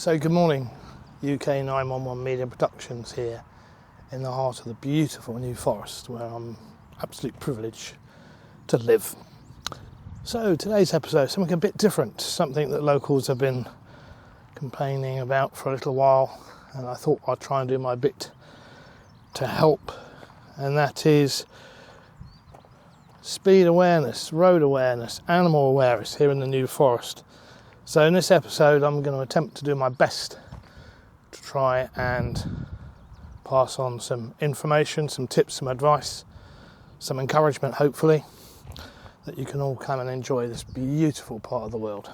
So good morning, UK 911 Media Productions here in the heart of the beautiful New Forest where I'm absolutely privileged to live. So today's episode, something a bit different, something that locals have been complaining about for a little while, and I thought I'd try and do my bit to help, and that is speed awareness, road awareness, animal awareness here in the New Forest. So in this episode I'm going to attempt to do my best to try and pass on some information, some tips, some advice, some encouragement hopefully, that you can all come and enjoy this beautiful part of the world.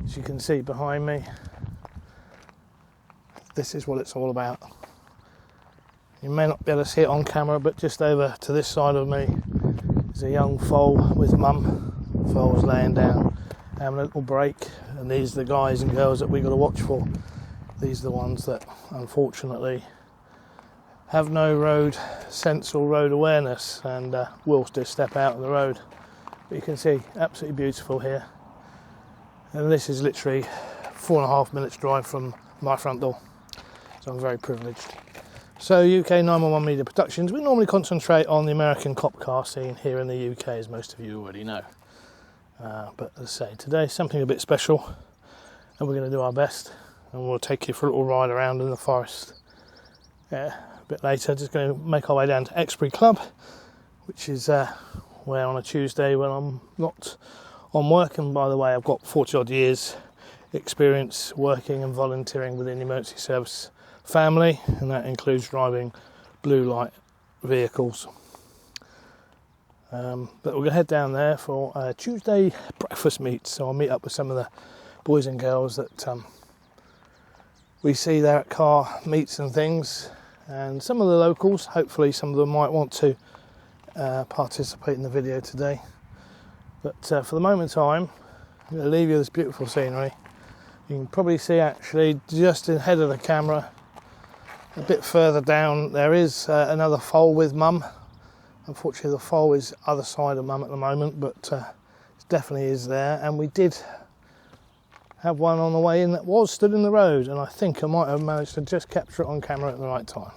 As you can see behind me, this is what it's all about. You may not be able to see it on camera, but just over to this side of me is a young foal with mum. Foal's laying down, having a little break, and these are the guys and girls that we've got to watch for. These are the ones that unfortunately have no road sense or road awareness and will just step out of the road. But you can see, absolutely beautiful here, and this is literally 4.5 minutes drive from my front door, so I'm very privileged. So UK 911 Media Productions, we normally concentrate on the American cop car scene here in the UK, as most of you already know. But as I say, today something a bit special, and we're going to do our best, and we'll take you for a little ride around in the forest. A bit later, just going to make our way down to Exbury Club, which is where on a Tuesday when I'm not on work, and by the way I've got 40 odd years experience working and volunteering within the emergency service family, and that includes driving blue light vehicles. But we're going to head down there for a Tuesday breakfast meet, so I'll meet up with some of the boys and girls that we see there at car meets and things, and some of the locals. Hopefully some of them might want to participate in the video today, but for the moment in time I'm going to leave you this beautiful scenery. You can probably see actually just ahead of the camera, a bit further down, there is another foal with mum. Unfortunately the foal is other side of mum at the moment, but it definitely is there, and we did have one on the way in that was stood in the road, and I think I might have managed to just capture it on camera at the right time.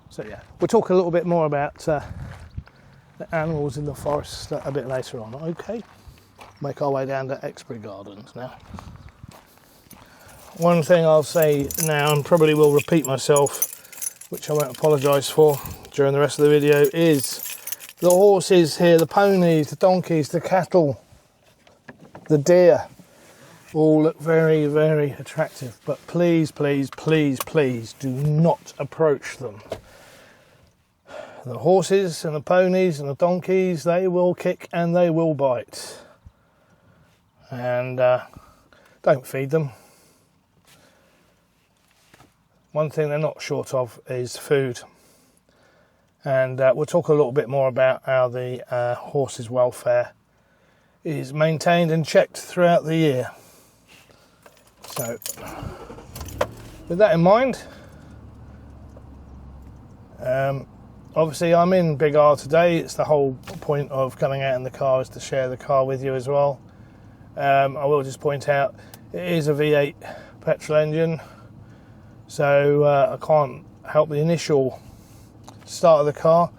So yeah, we'll talk a little bit more about the animals in the forest a bit later on. Okay, make our way down to Exbury Gardens now. One thing I'll say now, and probably will repeat myself, which I won't apologise for during the rest of the video, is the horses here, the ponies, the donkeys, the cattle, the deer, all look very, very attractive. But please, please, please, please do not approach them. The horses and the ponies and the donkeys, they will kick and they will bite. And don't feed them. One thing they're not short of is food, and we'll talk a little bit more about how the horses' welfare is maintained and checked throughout the year. So with that in mind, obviously I'm in Big R today. It's the whole point of coming out in the car is to share the car with you as well. I will just point out it is a V8 petrol engine, so I can't help the initial start of the car,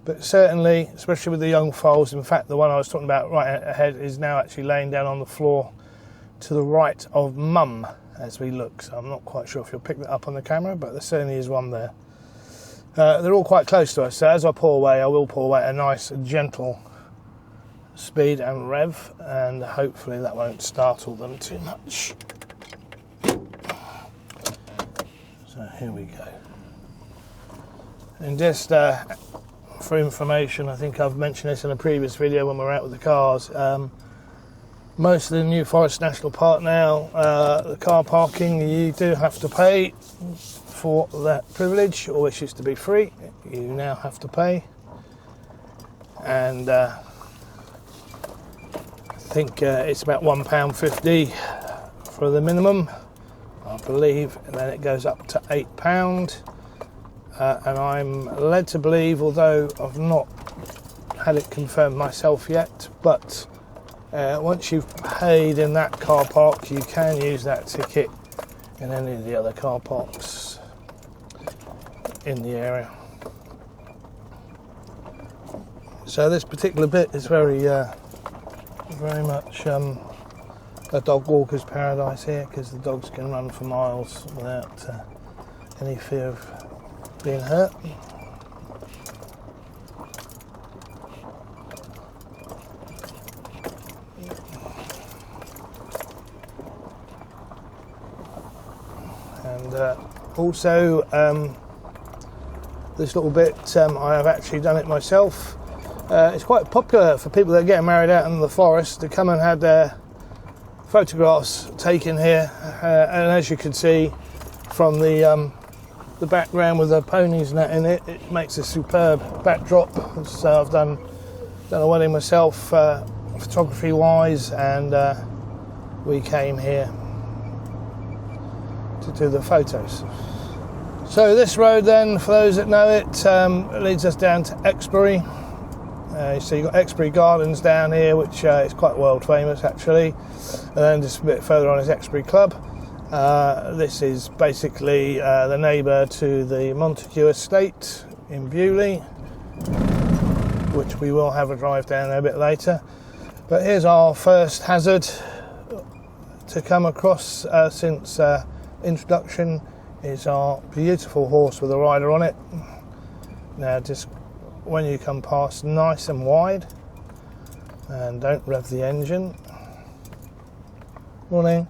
but certainly, especially with the young foals, in fact the one I was talking about right ahead is now actually laying down on the floor to the right of mum as we look, so I'm not quite sure if you'll pick that up on the camera, but there certainly is one there. They're all quite close to us, so as I pull away I will pull away at a nice gentle speed and rev, and hopefully that won't startle them too much. So here we go. And just for information, I think I've mentioned this in a previous video when we're out with the cars, most of the New Forest National Park now, the car parking, you do have to pay for that privilege, or which used to be free. You now have to pay, and I think it's about £1.50 for the minimum, I believe, and then it goes up to £8. And I'm led to believe, although I've not had it confirmed myself yet, but Once you've paid in that car park, you can use that ticket in any of the other car parks in the area. So this particular bit is very much a dog walker's paradise here, because the dogs can run for miles without any fear of being hurt. And also this little bit, I have actually done it myself. It's quite popular for people that are getting married out in the forest to come and have their photographs taken here, and as you can see from the background with the ponies and that in it, it makes a superb backdrop. So I've done a wedding myself, photography wise, and we came here to do the photos. So this road then, for those that know it, leads us down to Exbury. So you've got Exbury Gardens down here, which is quite world famous actually, and then just a bit further on is Exbury Club. This is basically the neighbour to the Montague Estate in Bewley, which we will have a drive down there a bit later. But here's our first hazard to come across since introduction, is our beautiful horse with a rider on it. Now just when you come past, nice and wide, and don't rev the engine. Morning.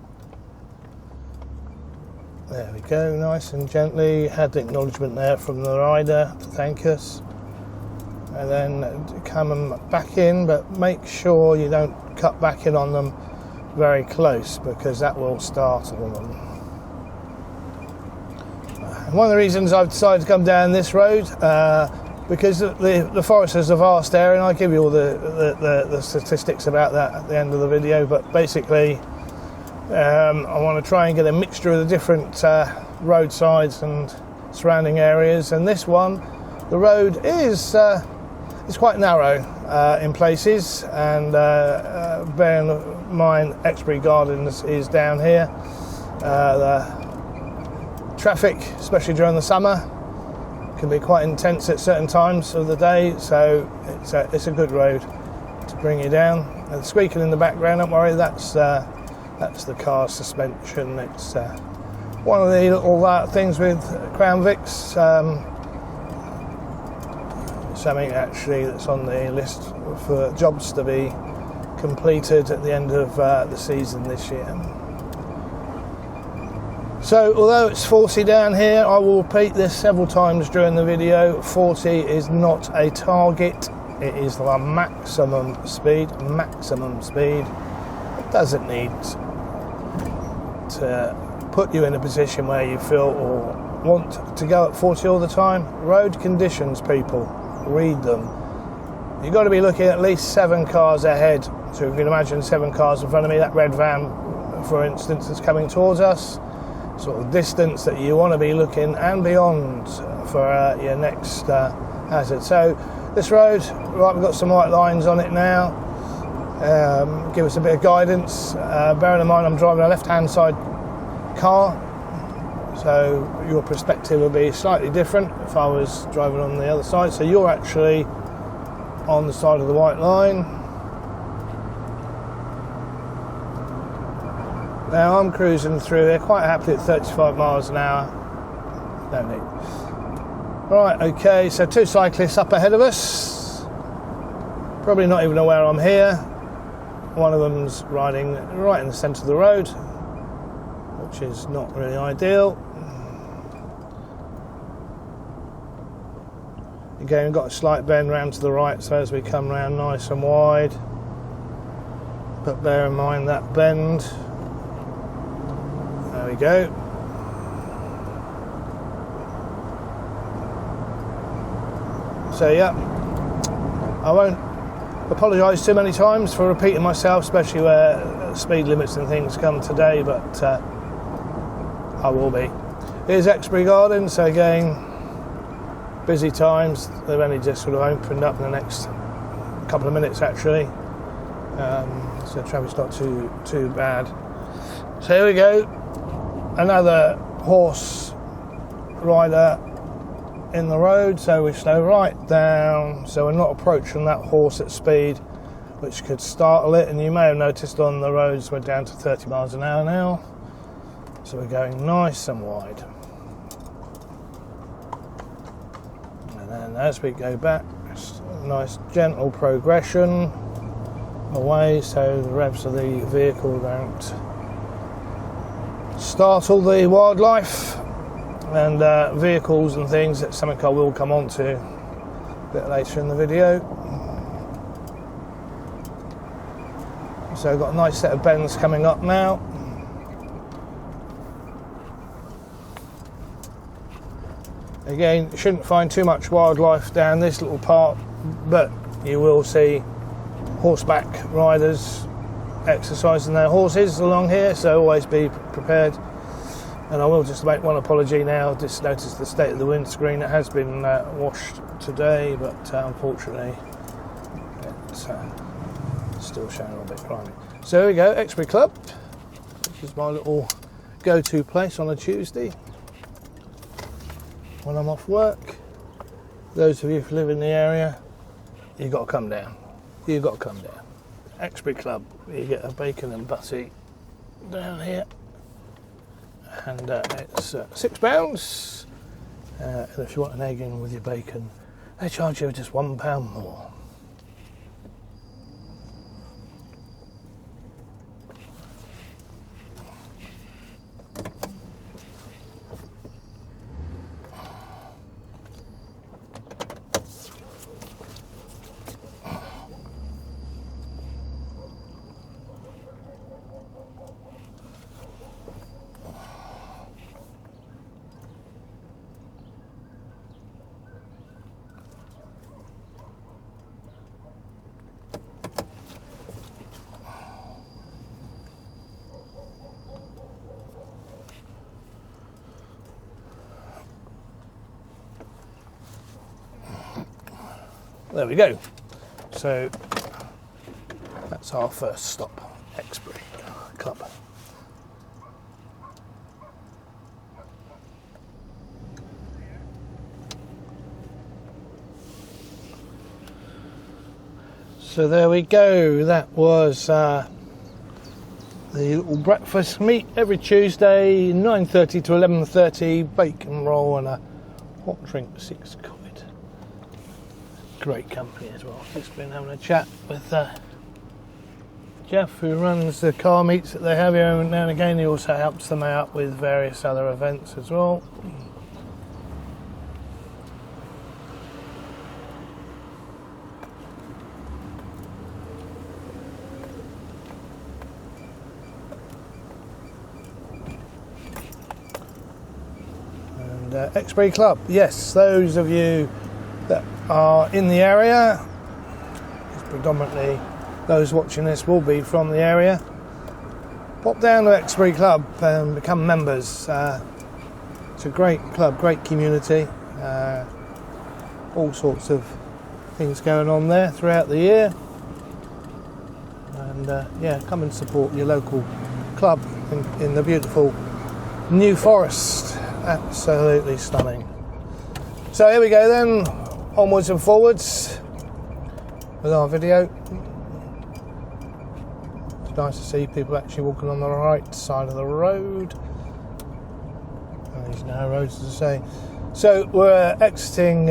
There we go, nice and gently. Had the acknowledgement there from the rider to thank us. And then come back in, but make sure you don't cut back in on them very close, because that will startle them. And one of the reasons I've decided to come down this road, because the forest is a vast area, and I'll give you all the statistics about that at the end of the video, but basically I want to try and get a mixture of the different roadsides and surrounding areas. And this one, the road is quite narrow in places, and bearing in mind Exbury Gardens is down here, the traffic, especially during the summer, can be quite intense at certain times of the day, so it's a good road to bring you down. And the squeaking in the background, don't worry, that's the car suspension. It's one of the little things with Crown Vics, something actually that's on the list for jobs to be completed at the end of the season this year. So although it's 40 down here, I will repeat this several times during the video, 40 is not a target, it is the maximum speed. It doesn't need to put you in a position where you feel or want to go at 40 all the time. Road conditions, people, read them. You've got to be looking at least 7 cars ahead. So if you can imagine 7 cars in front of me, that red van, for instance, is coming towards us. Sort of distance that you want to be looking and beyond for your next hazard. So this road, right, we've got some white lines on it now. Give us a bit of guidance. Bearing in mind I'm driving a left-hand side car, so your perspective will be slightly different if I was driving on the other side. So you're actually on the side of the white line. Now I'm cruising through here quite happily at 35 miles an hour. No need. Right, okay, so 2 cyclists up ahead of us. Probably not even aware I'm here. One of them's riding right in the centre of the road, which is not really ideal. Again, we've got a slight bend round to the right, so as we come round nice and wide. But bear in mind that bend. There we go. So yeah, I won't apologise too many times for repeating myself, especially where speed limits and things come today, but I will be. Here's Exbury Gardens, so again, busy times. They've only just sort of opened up in the next couple of minutes actually. so traffic's not too bad. So here we go, another horse rider in the road, so we slow right down, so we're not approaching that horse at speed, which could startle it. And you may have noticed on the roads we're down to 30 miles an hour now, so we're going nice and wide. And then as we go back, nice gentle progression away, so the revs of the vehicle don't startle the wildlife and vehicles and things. That's something I will come on to a bit later in the video. So I've got a nice set of bends coming up now. Again, you shouldn't find too much wildlife down this little part, but you will see horseback riders exercising their horses along here, so always be prepared. And I will just make one apology now. Just noticed the state of the windscreen. It has been washed today, but unfortunately it's still showing a little bit grimy. So here we go, Exbury Club, which is my little go-to place on a Tuesday when I'm off work. Those of you who live in the area, you've got to come down. You've got to come down. Exbury Club, you get a bacon and butty down here, and it's £6. And if you want an egg in with your bacon, they charge you just £1 more. There we go. So that's our first stop, Exbury Club. So there we go. That was the little breakfast meet every Tuesday, 9:30 to 11:30. Bacon roll and a hot drink for £6. Great company as well. Just been having a chat with Jeff, who runs the car meets that they have here now and again. He also helps them out with various other events as well. And Exbury Club, yes, those of you that are in the area, predominantly those watching this will be from the area, pop down to Exbury Club and become members. It's a great club, great community, all sorts of things going on there throughout the year, and yeah, come and support your local club in the beautiful New Forest. Absolutely stunning. So here we go then, onwards and forwards with our video. It's nice to see people actually walking on the right side of the road. These narrow roads, as I say. So we're exiting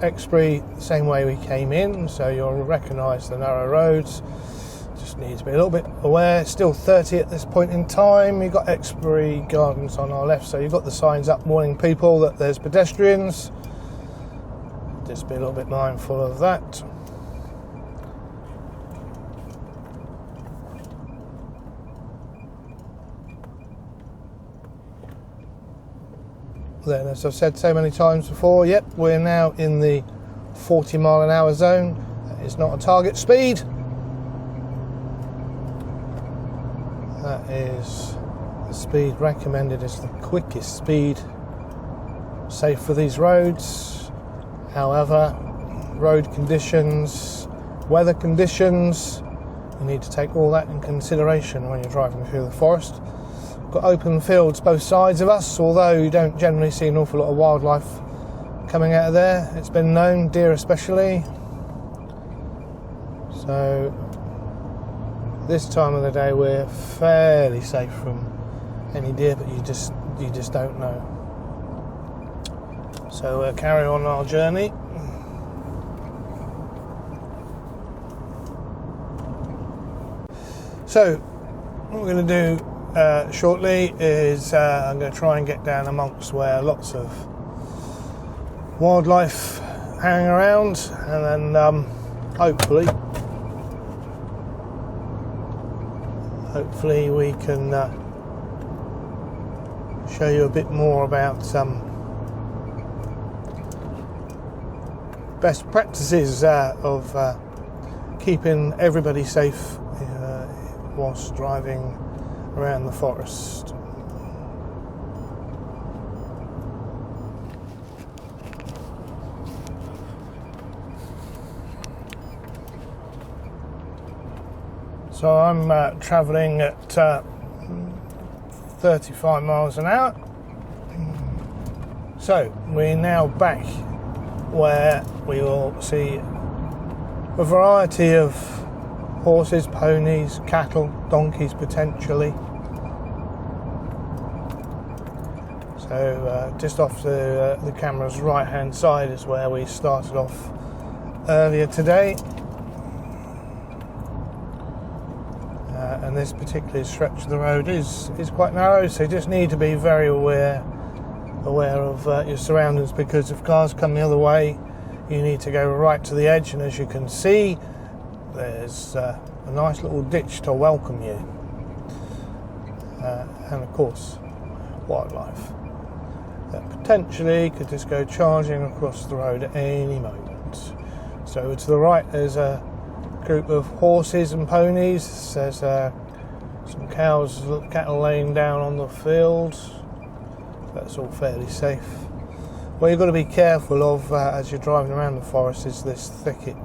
Exbury the same way we came in, so you'll recognise the narrow roads. Just need to be a little bit aware. Still 30 at this point in time. You've got Exbury Gardens on our left, so you've got the signs up warning people that there's pedestrians. Just be a little bit mindful of that. Then, as I've said so many times before, yep, we're now in the 40 mile an hour zone. That is not a target speed. That is the speed recommended as the quickest speed safe for these roads. However, road conditions weather conditions. You need to take all that in consideration when you're driving through the forest. Got open fields both sides of us, although you don't generally see an awful lot of wildlife coming out of there. It's been known, deer especially. So this time of the day we're fairly safe from any deer, but you just don't know. So we'll carry on our journey. So what we're going to do shortly is I'm going to try and get down amongst where lots of wildlife hang around, and then hopefully we can show you a bit more about best practices of keeping everybody safe whilst driving around the forest. So I'm travelling at 35 miles an hour. So we're now back where we will see a variety of horses, ponies, cattle, donkeys potentially. So just off the camera's right hand side is where we started off earlier today. And this particular stretch of the road is quite narrow, so you just need to be very aware of your surroundings, because if cars come the other way you need to go right to the edge, and as you can see there's a nice little ditch to welcome you, and of course wildlife that potentially could just go charging across the road at any moment. So to the right there's a group of horses and ponies. There's some cattle laying down on the field. That's all fairly safe. What you've got to be careful of as you're driving around the forest is this thicket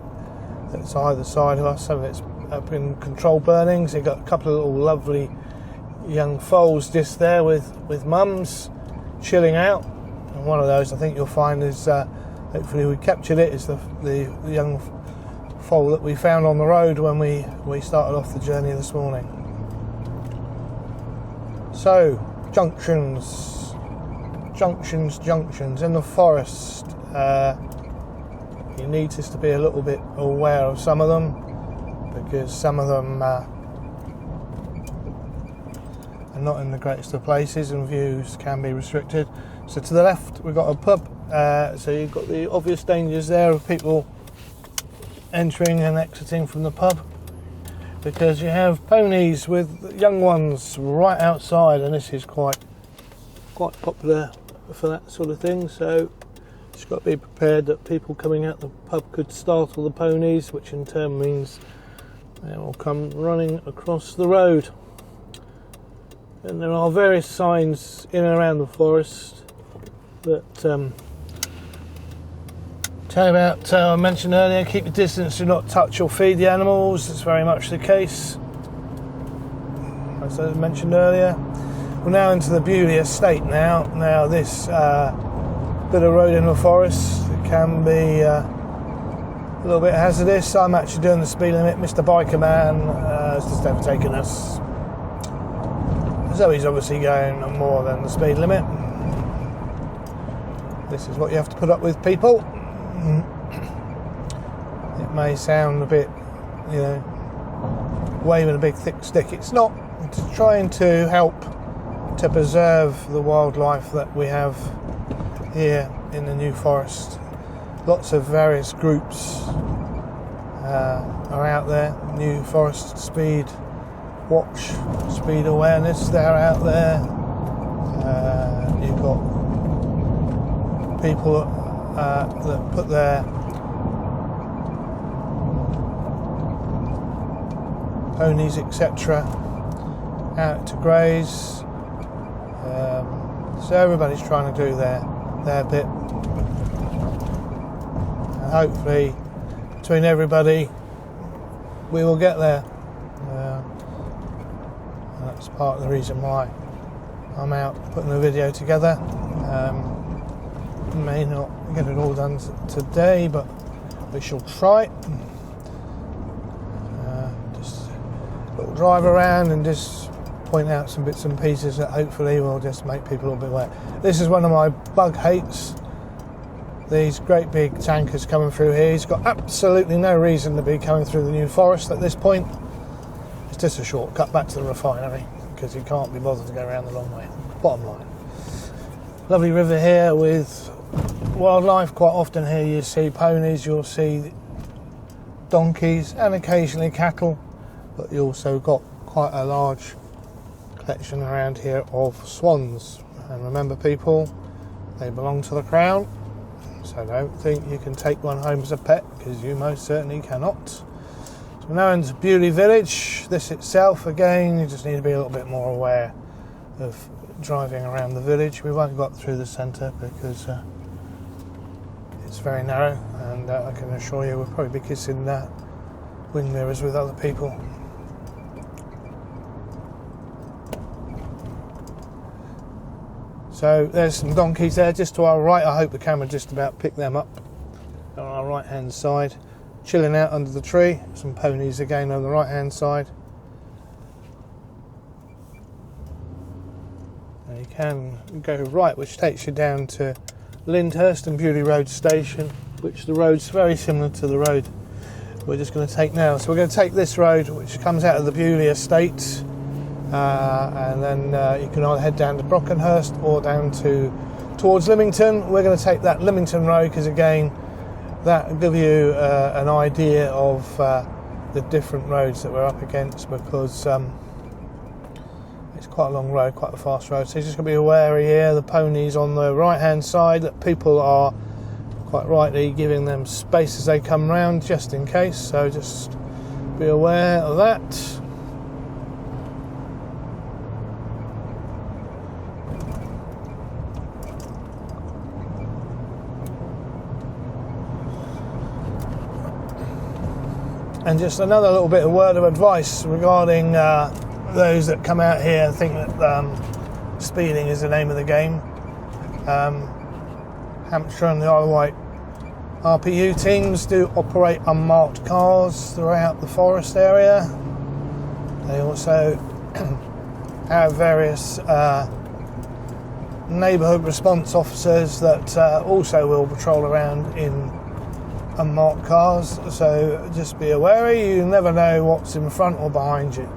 that's either side of us. Some of it's up in controlled burnings. You've got a couple of little lovely young foals just there with mums chilling out, and one of those I think you'll find is hopefully we captured it, is the young foal that we found on the road when we started off the journey this morning. So junctions in the forest. You need just to be a little bit aware of some of them, because some of them are not in the greatest of places and views can be restricted. So to the left we've got a pub, so you've got the obvious dangers there of people entering and exiting from the pub, because you have ponies with young ones right outside, and this is quite popular for that sort of thing. So you've got to be prepared that people coming out the pub could startle the ponies, which in turn means they will come running across the road. And there are various signs in and around the forest that tell you about, I mentioned earlier, keep your distance, do not touch or feed the animals. That's very much the case, as I mentioned earlier. We're now into the Beaulieu estate now. Now this bit of road in the forest, it can be a little bit hazardous. I'm actually doing the speed limit. Mr. Biker Man has just overtaken us, so he's obviously going more than the speed limit. This is what you have to put up with, people. It may sound a bit, waving a big thick stick. It's not. It's trying to help to preserve the wildlife that we have here in the New Forest. Lots of various groups are out there. New Forest Speed Watch, Speed Awareness, they're out there. You've got people that put their ponies, etc., out to graze. So everybody's trying to do their bit. And hopefully, between everybody, we will get there. That's part of the reason why I'm out putting the video together. May not get it all done today, but we shall try. Just a little drive around and just point out some bits and pieces that hopefully will just make people a little bit aware. This is one of my bug hates. These great big tankers coming through here. He's got absolutely no reason to be coming through the New Forest at this point. It's just a shortcut back to the refinery because he can't be bothered to go around the long way. Bottom line. Lovely river here with wildlife. Quite often here you see ponies, you'll see donkeys and occasionally cattle, but you also got quite a large collection around here of swans. And remember people, they belong to the Crown, so don't think you can take one home as a pet, because you most certainly cannot. So we're now into Beaulieu Village. This itself, again, you just need to be a little bit more aware of driving around the village. We won't go up through the centre because it's very narrow, and I can assure you we'll probably be kissing wing mirrors with other people. So there's some donkeys there just to our right. I hope the camera just about picked them up. On our right hand side, chilling out under the tree. Some ponies again on the right hand side. And you can go right, which takes you down to Lyndhurst and Beaulieu Road Station, which the road's very similar to the road we're just going to take now. So we're going to take this road, which comes out of the Beaulieu estate, and then you can either head down to Brockenhurst or down towards Lymington. We're going to take that Lymington road because, again, that will give you an idea of the different roads that we're up against, because it's quite a long road, quite a fast road. So you're just going to be aware here, the ponies on the right hand side, that people are quite rightly giving them space as they come round, just in case. So just be aware of that. And just another little bit of word of advice regarding those that come out here and think that speeding is the name of the game. Hampshire and the Isle of Wight RPU teams do operate unmarked cars throughout the forest area. They also have various neighbourhood response officers that also will patrol around in unmarked cars, so just be aware. You never know what's in front or behind you.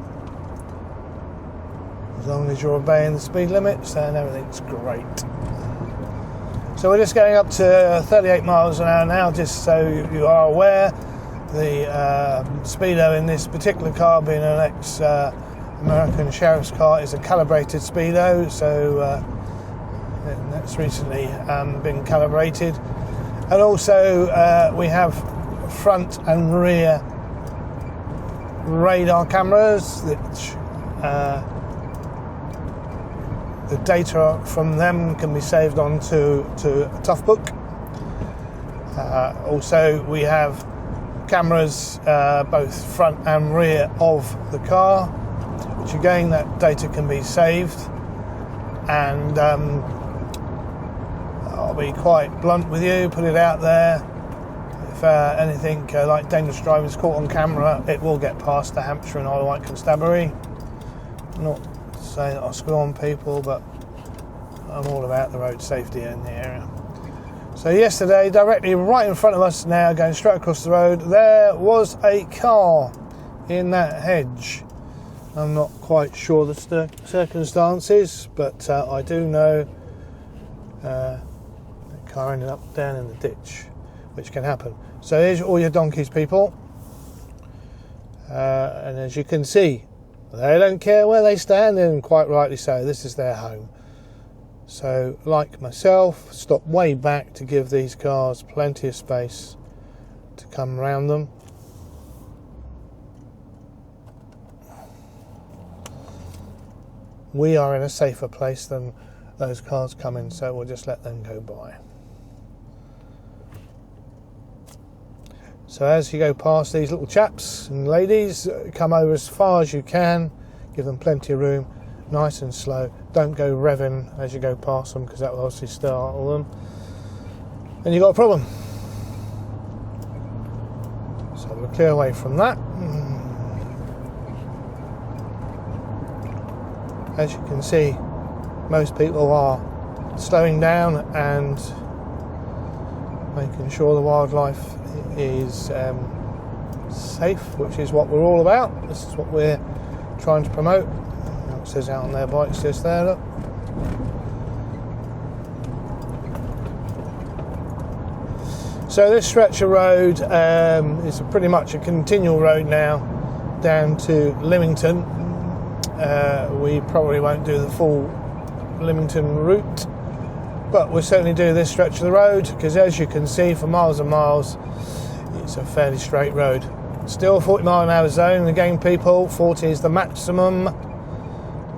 As long as you're obeying the speed limits, then everything's great. So we're just going up to 38 miles an hour now, just so you are aware. The speedo in this particular car, being an ex-American sheriff's car, is a calibrated speedo, so that's recently been calibrated. And also we have front and rear radar cameras, which the data from them can be saved onto a Toughbook. Also we have cameras both front and rear of the car, which again, that data can be saved. And I'll be quite blunt with you, put it out there. If anything like dangerous driving is caught on camera, it will get past the Hampshire and Isle of Wight Constabulary. Not saying that I'll screw on people, but I'm all about the road safety in the area. So yesterday, directly right in front of us now, going straight across the road, there was a car in that hedge. I'm not quite sure the circumstances, but I do know the car ended up down in the ditch, which can happen. So here's all your donkeys, people. And as you can see, they don't care where they stand, and quite rightly so. This is their home. So, like myself, stop way back to give these cars plenty of space to come around them. We are in a safer place than those cars coming, so we'll just let them go by. So as you go past these little chaps and ladies, come over as far as you can, give them plenty of room, nice and slow. Don't go revving as you go past them, because that will obviously startle them, and you've got a problem. So we'll clear away from that. As you can see, most people are slowing down and making sure the wildlife is safe, which is what we're all about. This is what we're trying to promote. It says out on their bikes just there, look. So this stretch of road is pretty much a continual road now down to Lymington. We probably won't do the full Lymington route, but we'll certainly do this stretch of the road, because as you can see, for miles and miles it's a fairly straight road. Still 40 mile an hour zone. Again, people, 40 is the maximum,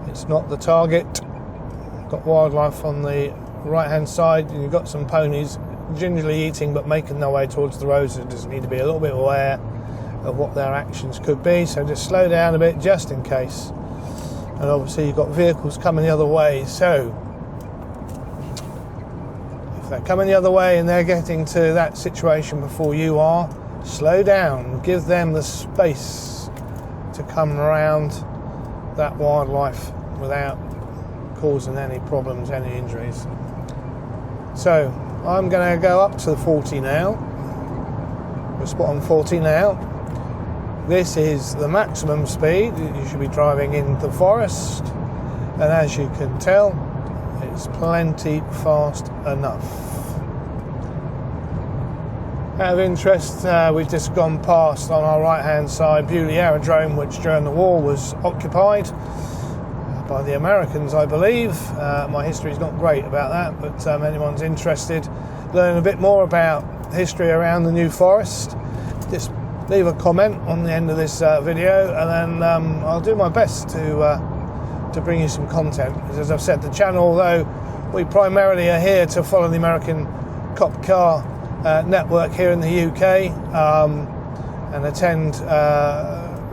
it's not the target. Got wildlife on the right hand side, and you've got some ponies gingerly eating but making their way towards the road, so just need to be a little bit aware of what their actions could be. So just slow down a bit just in case. And obviously you've got vehicles coming the other way, so if they're coming the other way and they're getting to that situation before you are, slow down, give them the space to come around that wildlife without causing any problems, any injuries. So I'm going to go up to the 40 now. We're spot on 40 now. This is the maximum speed you should be driving in the forest, and as you can tell, it's plenty fast enough. Out of interest, we've just gone past on our right hand side Beaulieu Aerodrome, which during the war was occupied by the Americans, I believe. My history is not great about that, but anyone's interested, learn a bit more about history around the New Forest, just leave a comment on the end of this video, and then I'll do my best to bring you some content. Because as I've said, the channel, although we primarily are here to follow the American cop car network here in the UK, and attend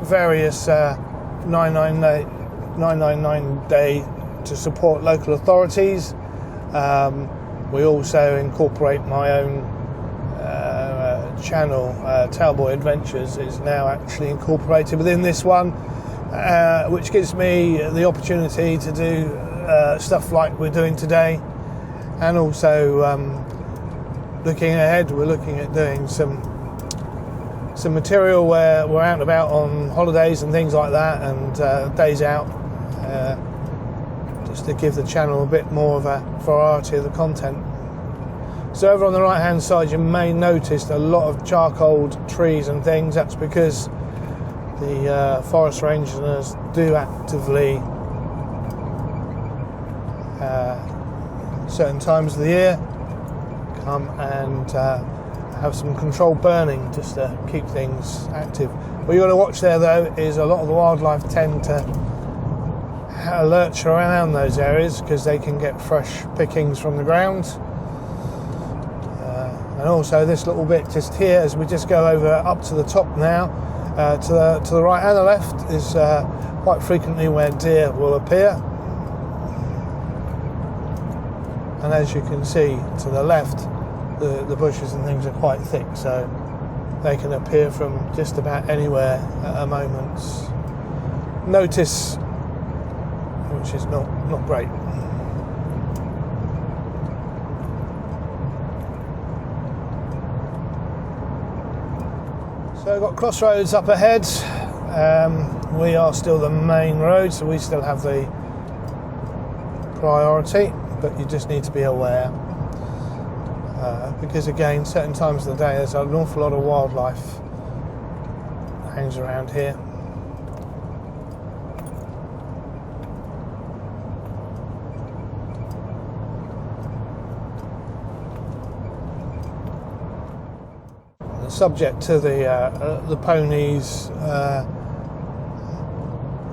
various 999 day to support local authorities, we also incorporate my own channel. Tailboy Adventures is now actually incorporated within this one, which gives me the opportunity to do stuff like we're doing today, and also looking ahead, we're looking at doing some material where we're out and about on holidays and things like that, and days out, just to give the channel a bit more of a variety of the content. So over on the right hand side you may notice a lot of charcoal trees and things. That's because the forest rangers do actively certain times of the year come and have some controlled burning just to keep things active. What you've got to watch there though is a lot of the wildlife tend to lurch around those areas because they can get fresh pickings from the ground. And also this little bit just here, as we just go over up to the top now, to the right and the left is quite frequently where deer will appear. And as you can see to the left, the bushes and things are quite thick, so they can appear from just about anywhere at a moment's notice, which is not great. So I've got Crossroads up ahead. We are still the main road, so we still have the priority, but you just need to be aware, because again, certain times of the day there's an awful lot of wildlife hangs around here. Subject to the ponies,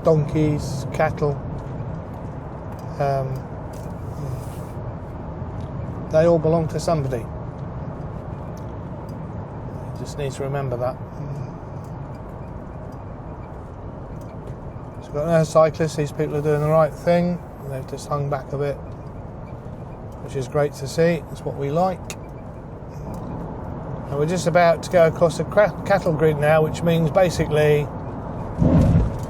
donkeys, cattle, they all belong to somebody. You Just need to remember that. So we've got no cyclists. These people are doing the right thing. They've just hung back a bit, which is great to see. It's what we like. And we're just about to go across the cattle grid now, which means basically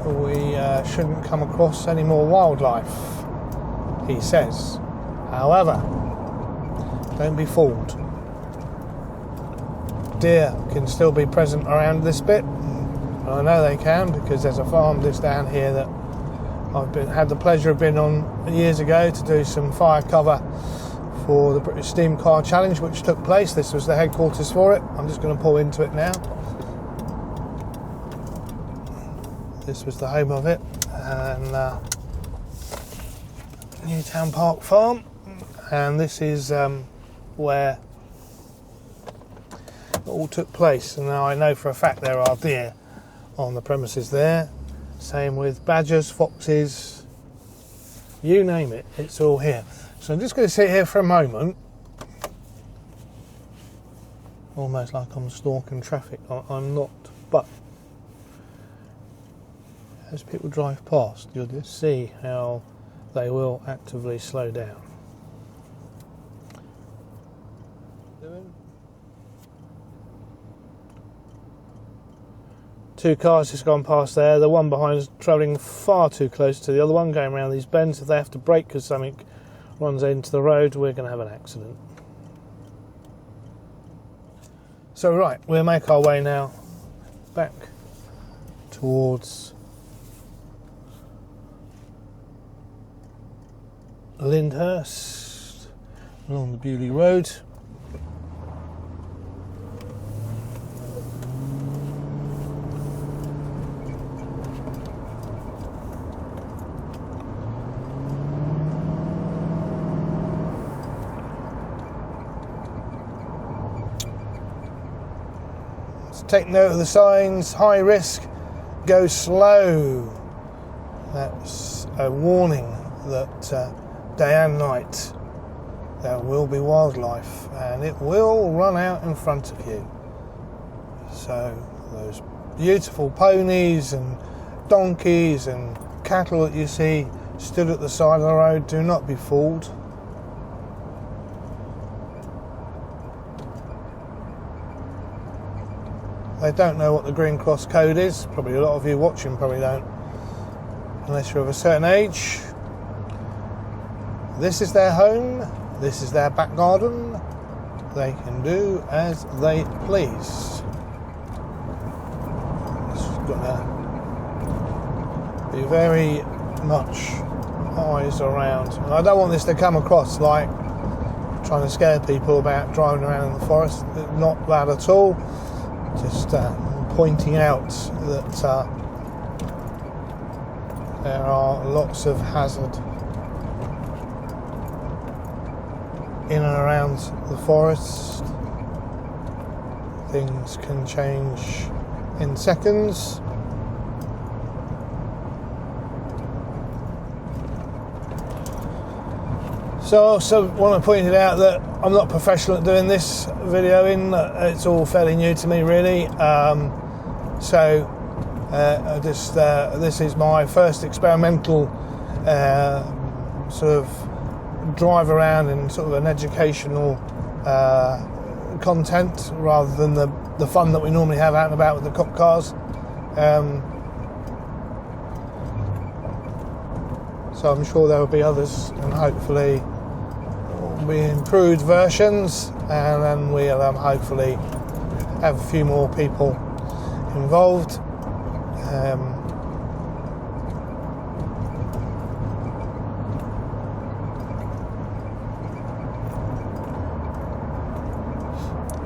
we shouldn't come across any more wildlife, he says. However, don't be fooled. Deer can still be present around this bit. And I know they can because there's a farm just down here that I've had the pleasure of being on years ago to do some fire cover for the British Steam Car Challenge, which took place. This was the headquarters for it. I'm just going to pull into it now. This was the home of it, and Newtown Park Farm, and this is where it all took place. And now I know for a fact there are deer on the premises there. Same with badgers, foxes, you name it, it's all here. So I'm just going to sit here for a moment, almost like I'm stalking traffic. I'm not, but as people drive past, you'll just see how they will actively slow down. Two cars just gone past there. The one behind is travelling far too close to the other one, going around these bends. If they have to brake because something runs into the road, we're going to have an accident. So right, we'll make our way now back towards Lyndhurst along the Beaulieu Road. Take note of the signs: high risk, go slow. That's a warning that day and night there will be wildlife and it will run out in front of you. So those beautiful ponies and donkeys and cattle that you see stood at the side of the road, do not be fooled. They don't know what the Green Cross code is. Probably a lot of you watching probably don't, unless you're of a certain age. This is their home. This is their back garden. They can do as they please. It's got to be very much eyes around. And I don't want this to come across like trying to scare people about driving around in the forest. Not that at all. Just pointing out that there are lots of hazard in and around the forest. Things can change in seconds. So I also want to point it out that I'm not professional at doing this videoing. It's all fairly new to me, really. This is my first experimental sort of drive around in sort of an educational content, rather than the fun that we normally have out and about with the cop cars. So I'm sure there will be others, and hopefully be improved versions, and then we'll hopefully have a few more people involved.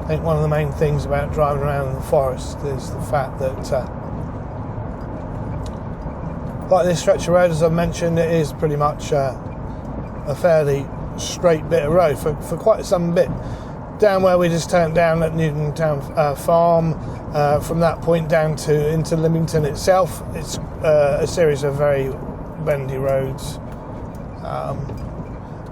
I think one of the main things about driving around in the forest is the fact that like this stretch of road, as I mentioned, it is pretty much a fairly straight bit of road for quite some bit. Down where we just turned down at Newtown Farm, from that point down to into Lymington itself, it's a series of very bendy roads.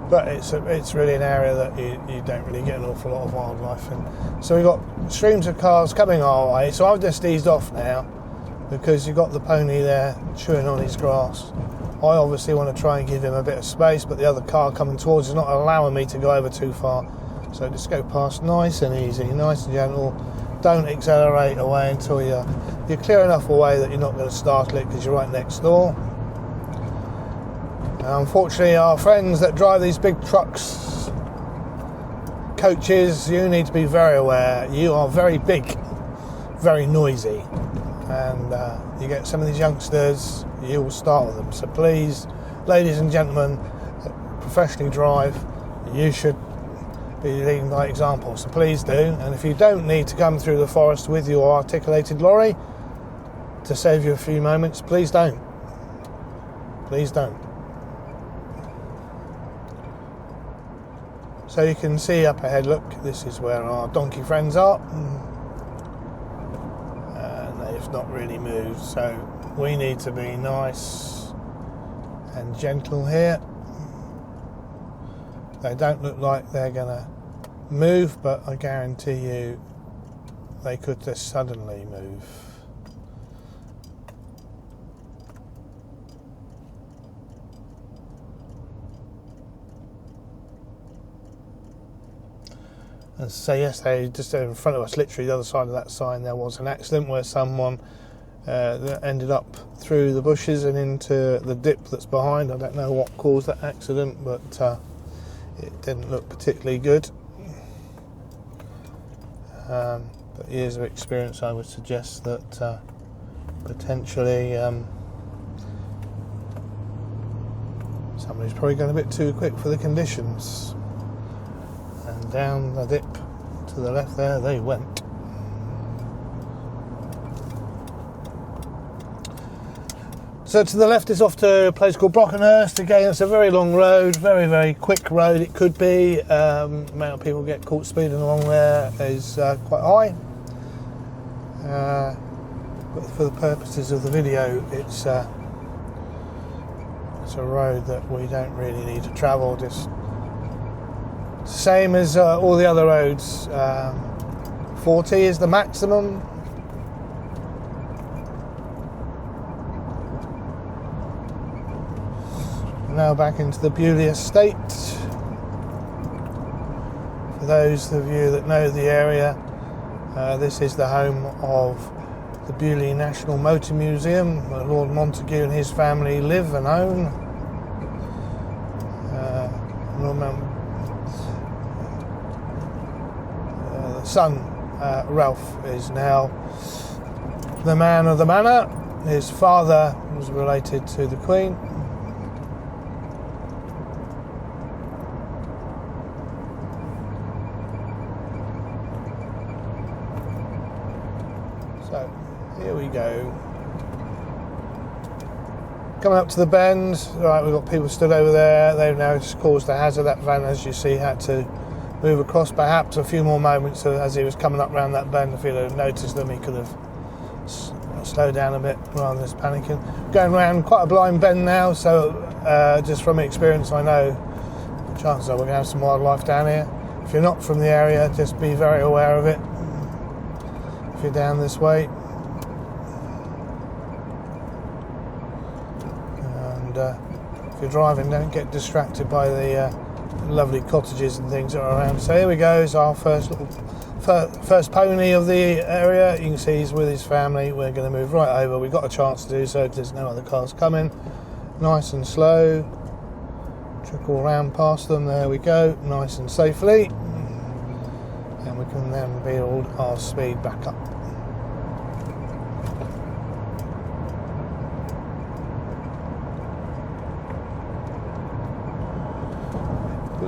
but it's really an area that you don't really get an awful lot of wildlife in. So we've got streams of cars coming our way, so I've just eased off now because you've got the pony there chewing on his grass. I obviously want to try and give him a bit of space, but the other car coming towards is not allowing me to go over too far. So just go past nice and easy, nice and gentle. Don't accelerate away until you're clear enough away that you're not going to startle it because you're right next door. Unfortunately, our friends that drive these big trucks, coaches, you need to be very aware. You are very big, very noisy, and you get some of these youngsters, you will startle them. So please, ladies and gentlemen, professionally drive, you should be leading by example. So please do. And if you don't need to come through the forest with your articulated lorry to save you a few moments, please don't. Please don't. So you can see up ahead, look, this is where our donkey friends are. And they've not really moved, so we need to be nice and gentle here. They don't look like they're going to move, but I guarantee you they could just suddenly move. And so yesterday, just in front of us, literally the other side of that sign, there was an accident where someone that ended up through the bushes and into the dip that's behind. I don't know what caused that accident, but it didn't look particularly good. But years of experience, I would suggest that potentially somebody's probably going a bit too quick for the conditions. And down the dip to the left there they went. So to the left is off to a place called Brockenhurst. Again, it's a very long road, very, very quick road it could be. The amount of people get caught speeding along there is quite high. But for the purposes of the video, it's a road that we don't really need to travel, just same as all the other roads. 40 is the maximum. Now back into the Beaulieu estate. For those of you that know the area, this is the home of the Beaulieu National Motor Museum, where Lord Montague and his family live and own. The son, Ralph, is now the man of the manor. His father was related to the Queen. So here we go. Coming up to the bend, right, we've got people stood over there. They've now just caused a hazard. That van, as you see, had to move across. Perhaps a few more moments as he was coming up around that bend. If he'd have noticed them, he could have slowed down a bit rather than just panicking. Going around quite a blind bend now, so just from experience, I know chances are we're going to have some wildlife down here. If you're not from the area, just be very aware of it. If you're down this way. If you're driving, don't get distracted by the lovely cottages and things that are around. So here we go, it's our first pony of the area. You can see he's with his family. We're going to move right over. We've got a chance to do so because there's no other cars coming. Nice and slow. Trickle around past them. There we go, nice and safely. And we can then build our speed back up.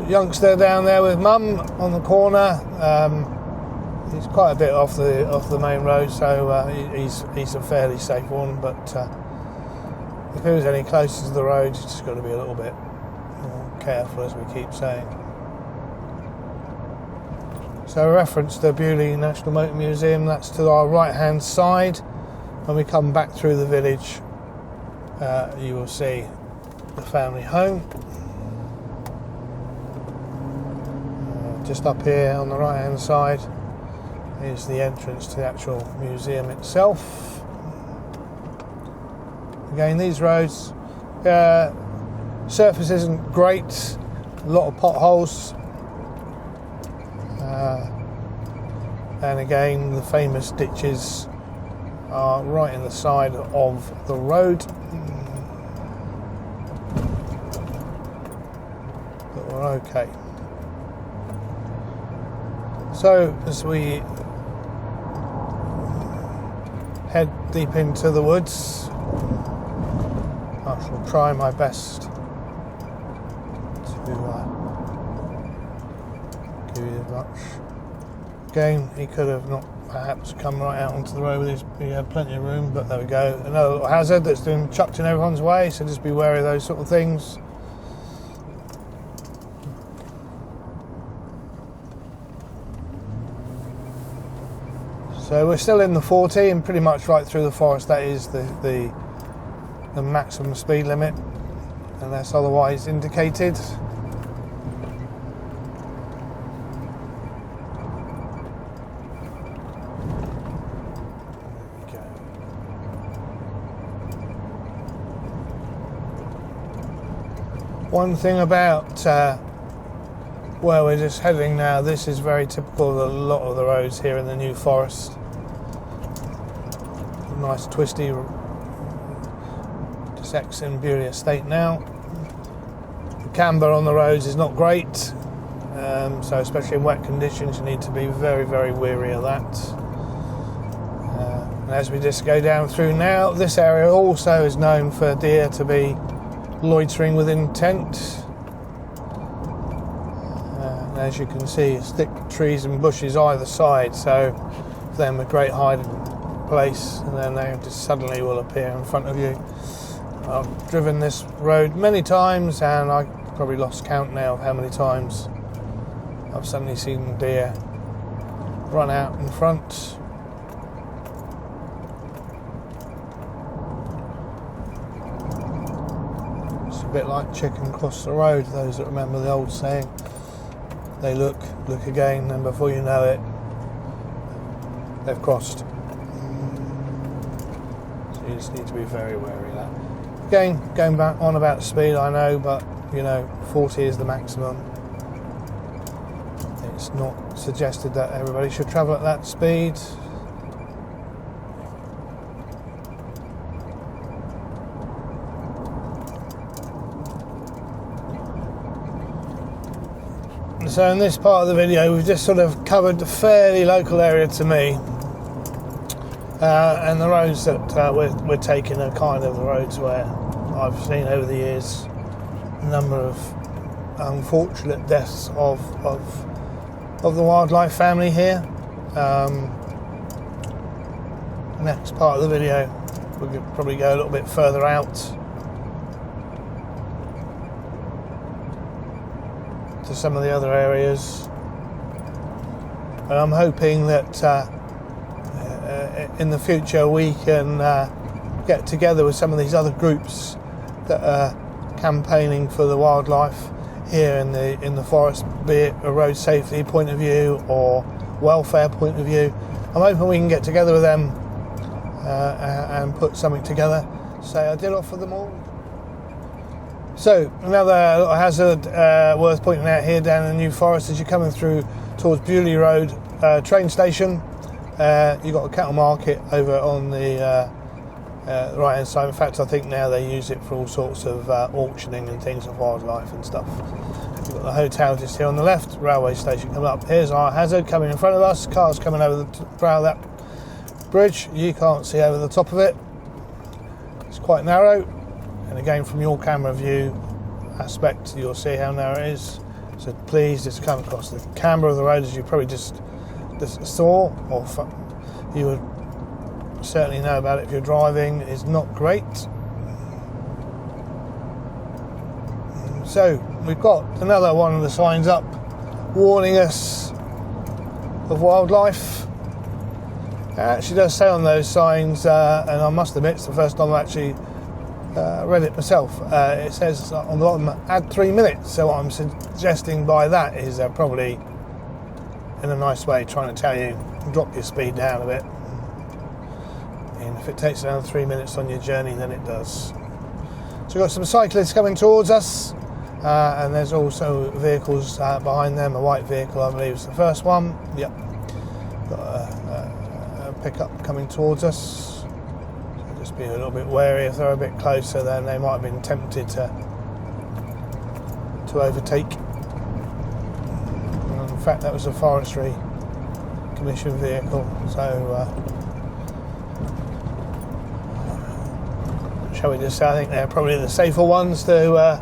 Youngster down there with mum on the corner. He's quite a bit off the main road, so he's a fairly safe one. But if he was any closer to the road, you just got to be a little bit more careful, as we keep saying. So, reference to Beaulieu National Motor Museum. That's to our right-hand side. When we come back through the village, you will see the family home. Just up here on the right hand side is the entrance to the actual museum itself. Again, these roads, surface isn't great, a lot of potholes, and again the famous ditches are right in the side of the road, but we're okay. So as we head deep into the woods, I shall try my best to give you as much. Again, he could have not perhaps come right out onto the road with his, he had plenty of room, but there we go. Another little hazard that's been chucked in everyone's way, so just be wary of those sort of things. So we're still in the 40 and pretty much right through the forest. That is the maximum speed limit, unless otherwise indicated. One thing about where we're just heading now, this is very typical of a lot of the roads here in the New Forest. Nice twisty, just exiting Beaulieu Estate now. The camber on the roads is not great, so especially in wet conditions you need to be very, very wary of that. And as we just go down through now, this area also is known for deer to be loitering with intent. And as you can see, thick trees and bushes either side, so for them a great hiding place, and then they just suddenly will appear in front of you. I've driven this road many times and I probably lost count now of how many times I've suddenly seen deer run out in front. It's a bit like chicken cross the road, those that remember the old saying. They look again, and before you know it, they've crossed. So you just need to be very wary of that. Again, going back on about speed, I know, but you know, 40 is the maximum. It's not suggested that everybody should travel at that speed. So in this part of the video, we've just sort of covered a fairly local area to me, and the roads that we're taking are kind of the roads where I've seen over the years a number of unfortunate deaths of the wildlife family here. Next part of the video, we could probably go a little bit further out to some of the other areas, and I'm hoping that in the future we can get together with some of these other groups that are campaigning for the wildlife here in the forest, be it a road safety point of view or welfare point of view. I'm hoping we can get together with them and put something together. Say I did offer them all. So another hazard worth pointing out here down in the New Forest, as you're coming through towards Beaulieu Road train station, you've got a cattle market over on the right hand side. In fact, I think now they use it for all sorts of auctioning and things of wildlife and stuff. You've got the hotel just here on the left, railway station coming up. Here's our hazard coming in front of us, cars coming over the brow of that bridge. You can't see over the top of it, it's quite narrow. And again, from your camera view aspect, you'll see how narrow it is. So please just come across the camber of the road, as you probably just saw, or you would certainly know about it if you're driving, is not great. So we've got another one of the signs up warning us of wildlife. It actually does say on those signs, and I must admit it's the first time I've actually read it myself. It says on the bottom, add 3 minutes. So what I'm suggesting by that is probably in a nice way, trying to tell you, drop your speed down a bit. And if it takes another 3 minutes on your journey, then it does. So we've got some cyclists coming towards us, and there's also vehicles behind them. A white vehicle, I believe, is the first one. Yep. Got a pickup coming towards us. So just be a little bit wary. If they're a bit closer, then they might have been tempted to overtake. And in fact, that was a forestry commission vehicle. So shall we just say, I think they're probably the safer ones to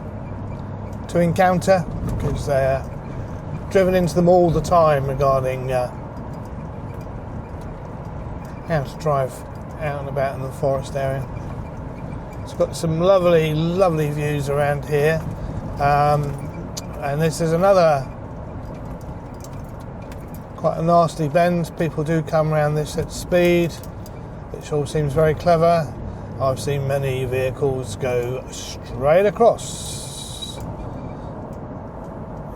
encounter, because they're driven into them all the time regarding how to drive out and about in the forest area. It's got some lovely, lovely views around here, and this is another quite a nasty bend. People do come around this at speed, which all seems very clever. I've seen many vehicles go straight across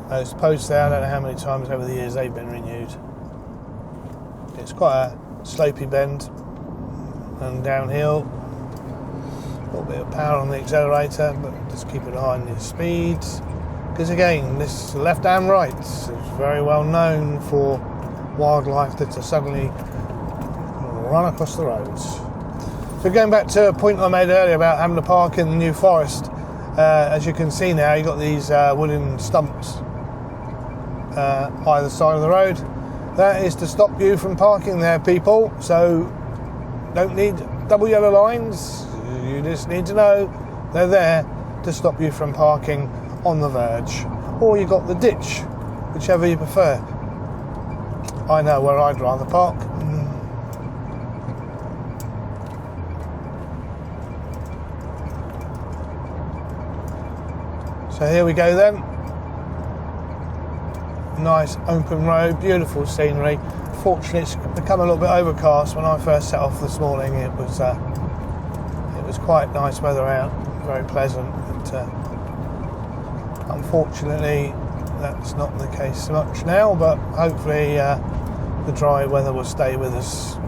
those posts there. I don't know how many times over the years they've been renewed. It's quite a slopey bend and downhill. A little bit of power on the accelerator, but just keep an eye on your speed. Because again, this left and right is very well known for wildlife that to suddenly run across the roads. So going back to a point I made earlier about having to park in the New Forest, as you can see now, you've got these wooden stumps either side of the road. That is to stop you from parking there, people. So don't need double yellow lines. You just need to know they're there to stop you from parking on the verge. Or you've got the ditch, whichever you prefer. I know where I'd rather park. So here we go then. Nice open road, beautiful scenery. Fortunately, it's become a little bit overcast. When I first set off this morning, it was quite nice weather out, very pleasant. But unfortunately, that's not the case so much now. But hopefully, the dry weather will stay with us.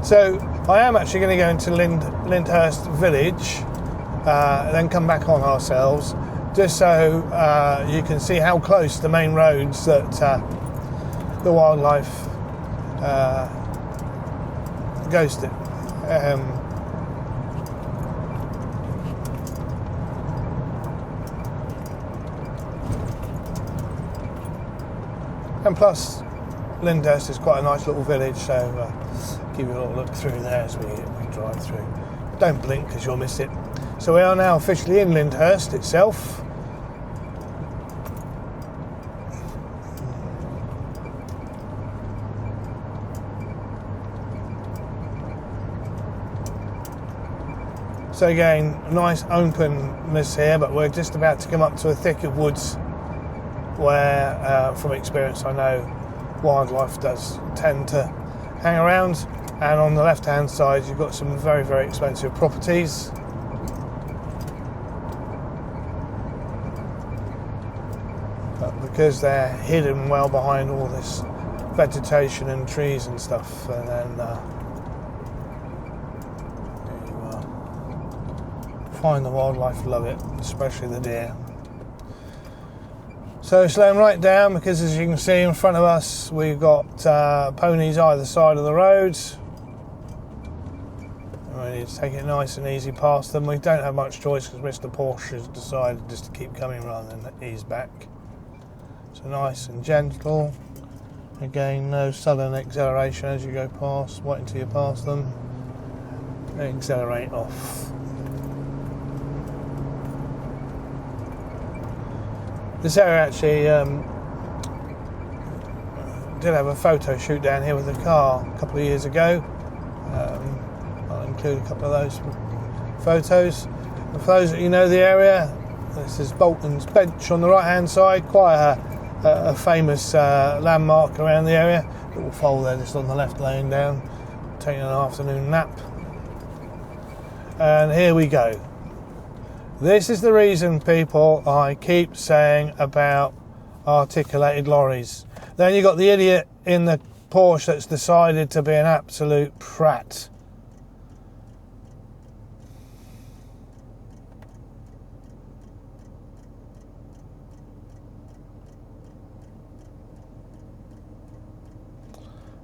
So I am actually going to go into Lyndhurst Village, then come back on ourselves, just so you can see how close the main roads that the wildlife goes to. And plus, Lyndhurst is quite a nice little village, so give you a little look through there as we drive through. Don't blink because you'll miss it. So we are now officially in Lyndhurst itself. So again, nice openness here, but we're just about to come up to a thick of woods where, from experience, I know wildlife does tend to hang around. And on the left-hand side, you've got some very, very expensive properties. But because they're hidden well behind all this vegetation and trees and stuff, and then you find the wildlife love it, especially the deer. So slowing right down, because as you can see in front of us, we've got ponies either side of the road. We need to take it nice and easy past them. We don't have much choice because Mr. Porsche has decided just to keep coming rather than ease back. So nice and gentle. Again, no sudden acceleration as you go past. Wait until you pass them. Accelerate off. This area actually did have a photo shoot down here with a car a couple of years ago. I'll include a couple of those photos. And for those that you know the area, this is Bolton's Bench on the right hand side, quite a famous landmark around the area. Little foal there just on the left laying down, taking an afternoon nap. And here we go. This is the reason, people, I keep saying about articulated lorries. Then you got the idiot in the Porsche that's decided to be an absolute prat.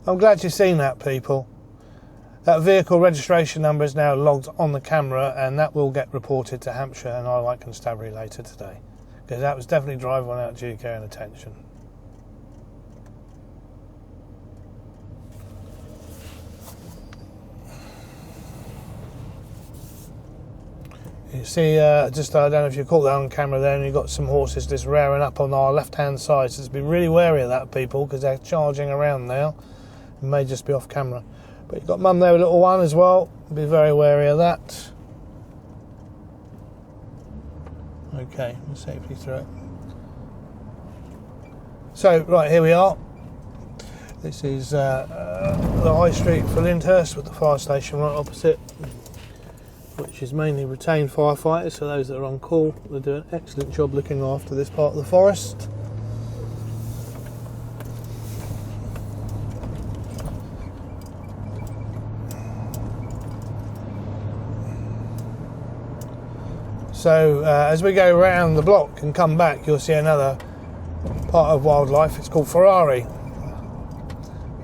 I'm glad you've seen that, people. That vehicle registration number is now logged on the camera, and that will get reported to Hampshire and Isle of Wight Constabulary later today, because that was definitely driving without due care and attention. You see, just I don't know if you caught that on camera there, and you've got some horses just rearing up on our left-hand side, so be really wary of that, people, because they're charging around now. It may just be off camera. But you've got Mum there with a little one as well. Be very wary of that. Okay, we're safely through it. So, right, here we are. This is the High Street for Lyndhurst with the fire station right opposite, which is mainly retained firefighters, so those that are on call. They do an excellent job looking after this part of the forest. So as we go around the block and come back, you'll see another part of wildlife. It's called Ferrari,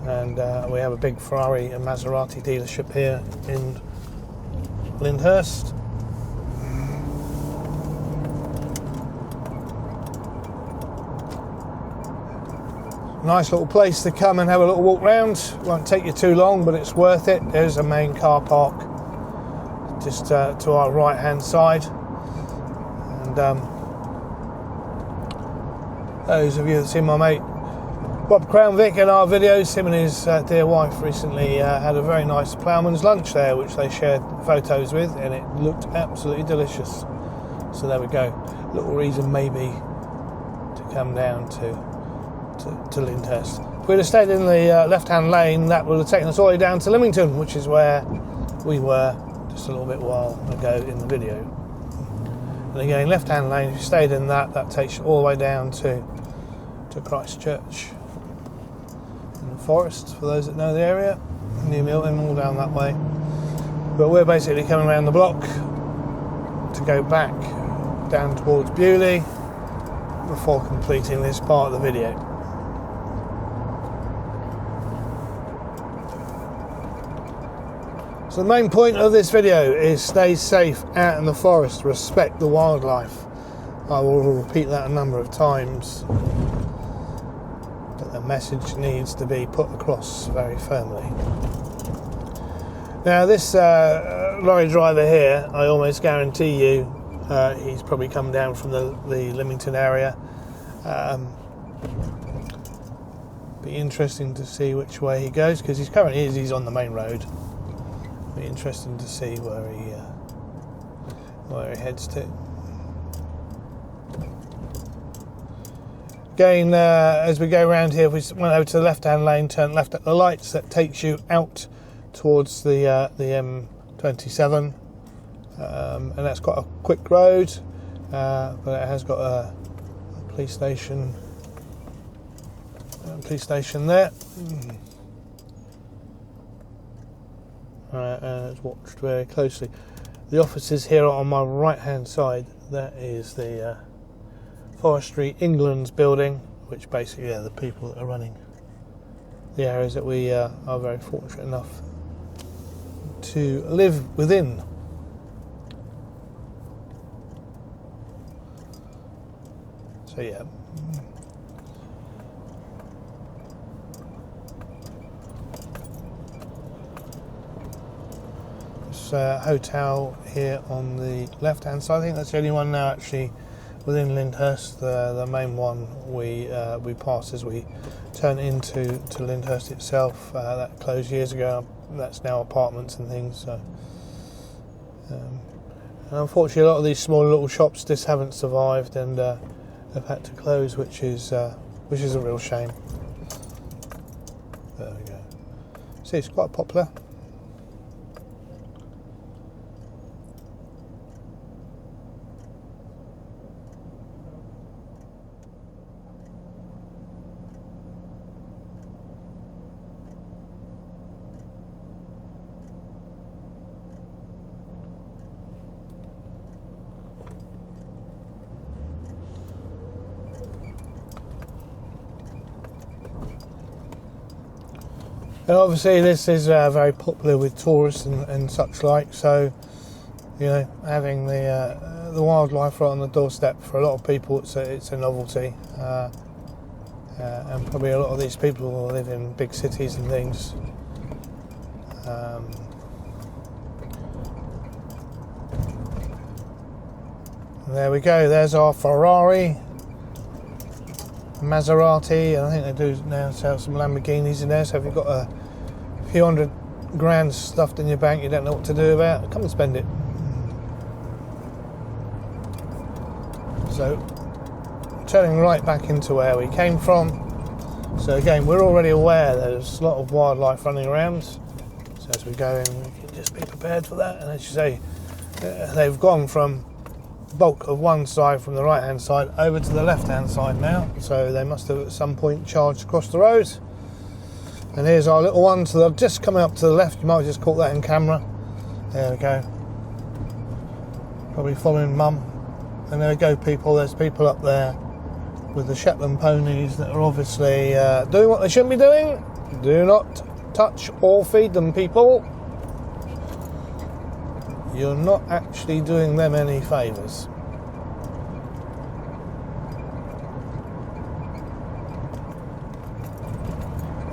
and we have a big Ferrari and Maserati dealership here in Lyndhurst. Nice little place to come and have a little walk round. Won't take you too long, but it's worth it. There's a main car park just to our right hand side. And those of you that see my mate Bob Crownvick in our videos, him and his dear wife recently had a very nice ploughman's lunch there, which they shared photos with, and it looked absolutely delicious. So there we go. Little reason maybe to come down to Lyndhurst. If we'd have stayed in the left-hand lane, that would have taken us all the way down to Lymington, which is where we were just a little bit while ago in the video. And again, left-hand lane, if you stayed in that takes you all the way down to Christchurch in the forest, for those that know the area, near Milton, all down that way. But we're basically coming around the block to go back down towards Beaulieu before completing this part of the video. So the main point of this video is stay safe out in the forest, respect the wildlife. I will repeat that a number of times, but the message needs to be put across very firmly. Now this lorry driver here, I almost guarantee you he's probably come down from the Lymington area. Be interesting to see which way he goes, because he's on the main road. Be interesting to see where he heads to. Again, as we go around here, if we went over to the left-hand lane, turn left at the lights, that takes you out towards the M27, and that's quite a quick road, but it has got a police station there. And it's watched very closely. The offices here are on my right hand side. That is the Forestry England's building, which basically are the people that are running the areas that we are very fortunate enough to live within. So yeah. Hotel here on the left hand side. I think that's the only one now actually within Lyndhurst. The main one we pass as we turn into Lyndhurst itself. That closed years ago. That's now apartments and things. So and unfortunately a lot of these smaller little shops just haven't survived and have had to close, which is a real shame. There we go. See, it's quite popular. And obviously this is very popular with tourists and such like, so you know, having the wildlife right on the doorstep, for a lot of people it's a novelty, and probably a lot of these people who live in big cities and things. There we go, there's our Ferrari, Maserati, and I think they do now sell some Lamborghinis in there, so if you've got a few $100,000 stuffed in your bank you don't know what to do about, come and spend it. So, turning right back into where we came from. So again, we're already aware there's a lot of wildlife running around, so as we go in we can just be prepared for that. And as you say, they've gone from bulk of one side, from the right hand side, over to the left hand side now, so they must have at some point charged across the road. And here's our little one, so they're just coming up to the left. You might have just caught that in camera. There we go, probably following mum. And there we go, people, there's people up there with the Shetland ponies that are obviously doing what they shouldn't be doing. Do not touch or feed them, people. You're not actually doing them any favours.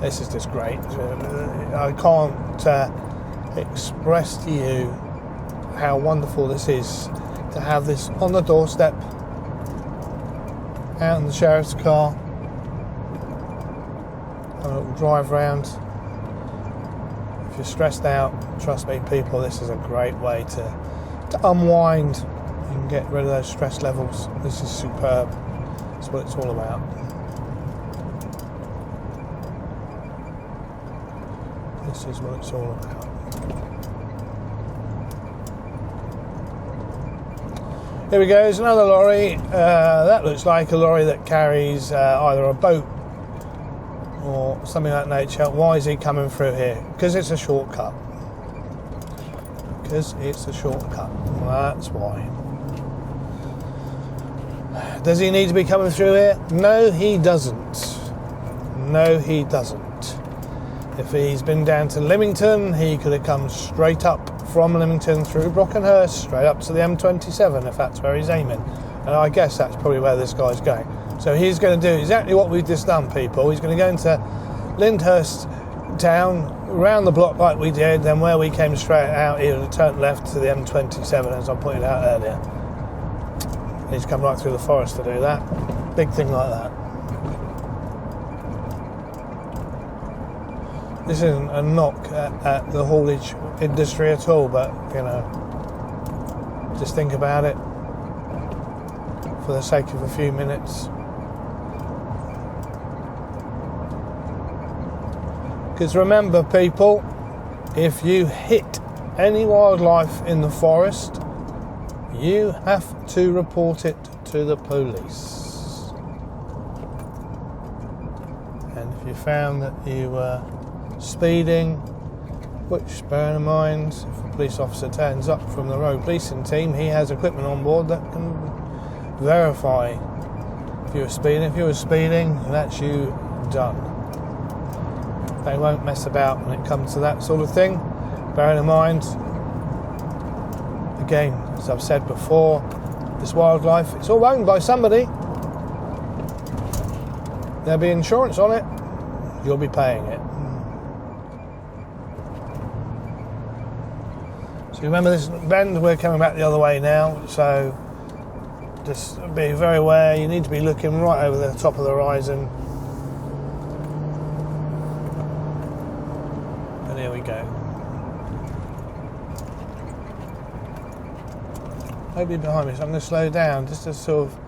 This is just great. I can't express to you how wonderful this is to have this on the doorstep, out in the sheriff's car, have a little drive round. If you're stressed out, trust me people, this is a great way to unwind and get rid of those stress levels. This is superb. That's what it's all about. This is what it's all about. Here we go, there's another lorry. That looks like a lorry that carries either a boat or something of that nature. Why is he coming through here? Because it's a shortcut. Because it's a shortcut. That's why. Does he need to be coming through here? No, he doesn't. No, he doesn't. If he's been down to Lymington, he could have come straight up from Lymington through Brockenhurst straight up to the M27 if that's where he's aiming, and I guess that's probably where this guy's going. So he's going to do exactly what we've just done, people. He's going to go into Lyndhurst town, round the block like we did, then where we came straight out here to turn left to the M27 as I pointed out earlier. He's come right through the forest to do that. Big thing like that. This isn't a knock at the haulage industry at all, but, you know, just think about it for the sake of a few minutes. Because remember, people, if you hit any wildlife in the forest, you have to report it to the police. And if you found that you were speeding, which, bear in mind, if a police officer turns up from the road policing team, he has equipment on board that can verify if you were speeding. If you were speeding, that's you done. They won't mess about when it comes to that sort of thing. Bearing in mind, again, as I've said before, this wildlife, it's all owned by somebody. There'll be insurance on it, you'll be paying it. So remember this bend, we're coming back the other way now, so just be very aware, you need to be looking right over the top of the horizon. And here we go. Nobody behind me, so I'm going to slow down just to sort of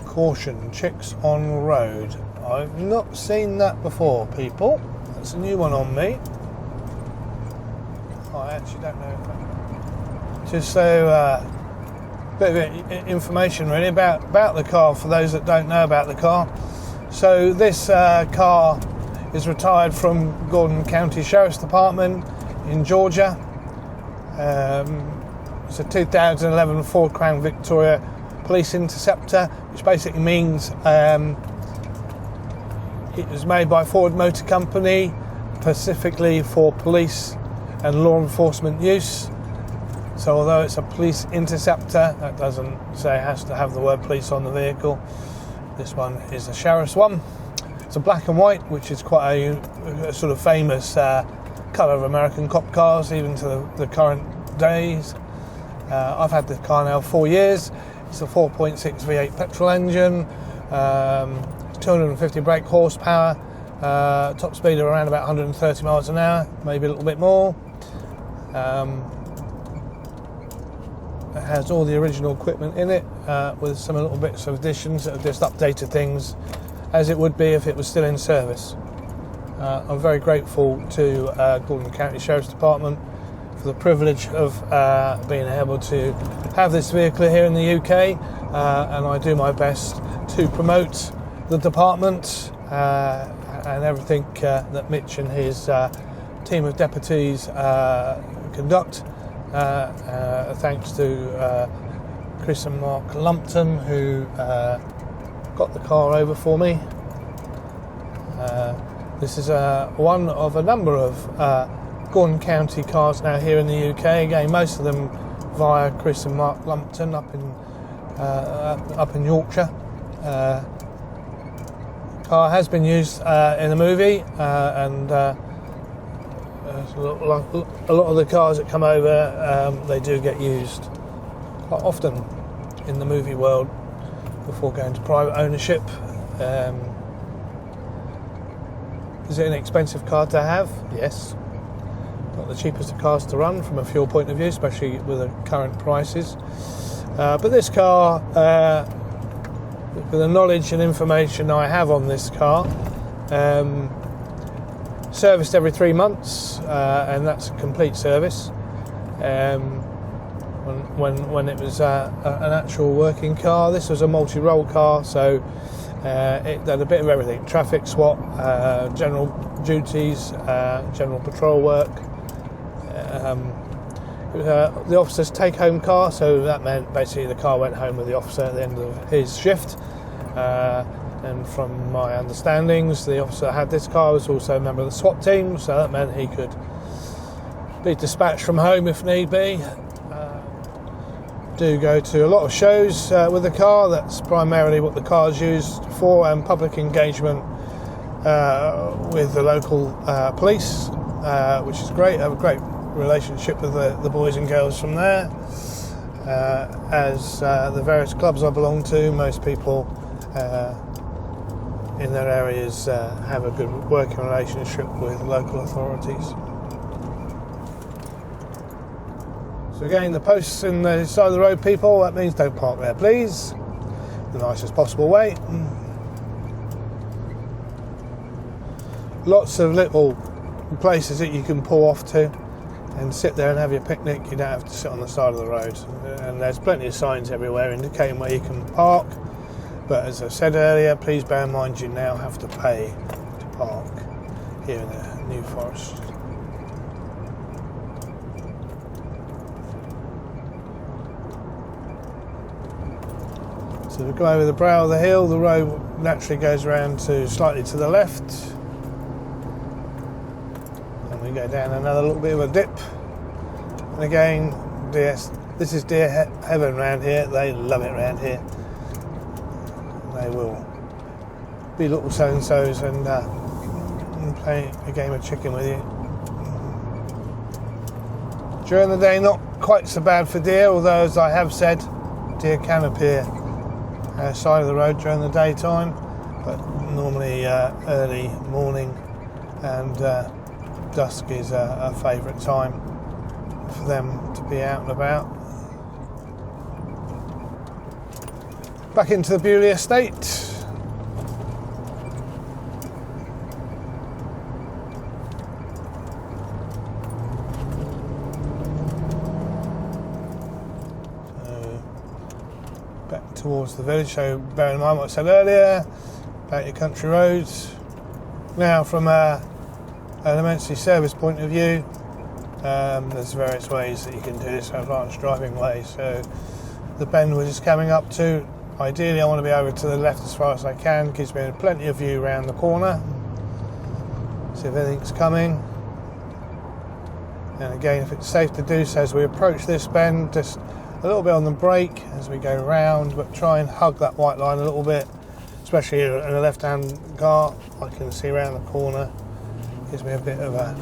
caution, chicks on road. I've not seen that before, people. That's a new one on me. I actually don't know. Just so a bit of information really about the car for those that don't know about the car. So this car is retired from Gordon County Sheriff's Department in Georgia. It's a 2011 Ford Crown Victoria Police Interceptor, which basically means it was made by Ford Motor Company specifically for police and law enforcement use. So although it's a police interceptor, that doesn't say it has to have the word police on the vehicle. This one is a sheriff's one. It's a black and white, which is quite a sort of famous colour of American cop cars, even to the current days. I've had the car now 4 years. It's a 4.6 V8 petrol engine, 250 brake horsepower, top speed of around about 130 miles an hour, maybe a little bit more. It has all the original equipment in it, with some little bits of additions that have just updated things as it would be if it was still in service. I'm very grateful to Gordon County Sheriff's Department for the privilege of being able to have this vehicle here in the UK, and I do my best to promote the department and everything that Mitch and his team of deputies conduct. Thanks to Chris and Mark Lumpton, who got the car over for me. This is one of a number of Gordon County cars now here in the UK. Again, most of them via Chris and Mark Lumpton up in Yorkshire. Car has been used in a movie, and a lot of the cars that come over, they do get used quite often in the movie world before going to private ownership. Is it an expensive car to have? Yes. Not the cheapest of cars to run from a fuel point of view, especially with the current prices. But this car, with the knowledge and information I have on this car, serviced every 3 months, and that's a complete service. When it was an actual working car, this was a multi-role car, so it did a bit of everything: traffic swap, general duties, general patrol work. It was the officer's take-home car, so that meant basically the car went home with the officer at the end of his shift. And from my understandings, the officer that had this car was also a member of the SWAT team, so that meant he could be dispatched from home if need be. Do go to a lot of shows with the car. That's primarily what the car is used for, and public engagement with the local police, which is great. I have a great relationship with the boys and girls from there. As the various clubs I belong to, most people in their areas have a good working relationship with local authorities. So again, the posts in the side of the road, people, that means don't park there, please. The nicest possible way. Lots of little places that you can pull off to and sit there and have your picnic. You don't have to sit on the side of the road. And there's plenty of signs everywhere indicating where you can park. But as I said earlier, please bear in mind you now have to pay to park here in the New Forest. So we go over the brow of the hill. The road naturally goes around to slightly to the left, and we go down another little bit of a dip. And again, this is deer heaven round here. They love it round here. They will be little so-and-sos and play a game of chicken with you. During the day, not quite so bad for deer, although, as I have said, deer can appear side of the road during the daytime, but normally early morning and dusk is a favourite time for them to be out and about. Back into the Bewley estate. Towards the village, so bear in mind what I said earlier about your country roads. Now, from an emergency service point of view, there's various ways that you can do this, advanced driving ways. So the bend we're just coming up to, Ideally I want to be over to the left as far as I can, gives me plenty of view around the corner, see if anything's coming. And again, if it's safe to do so as we approach this bend, just a little bit on the brake as we go round, but try and hug that white line a little bit, especially in a left-hand car. I can see around the corner, gives me a bit of a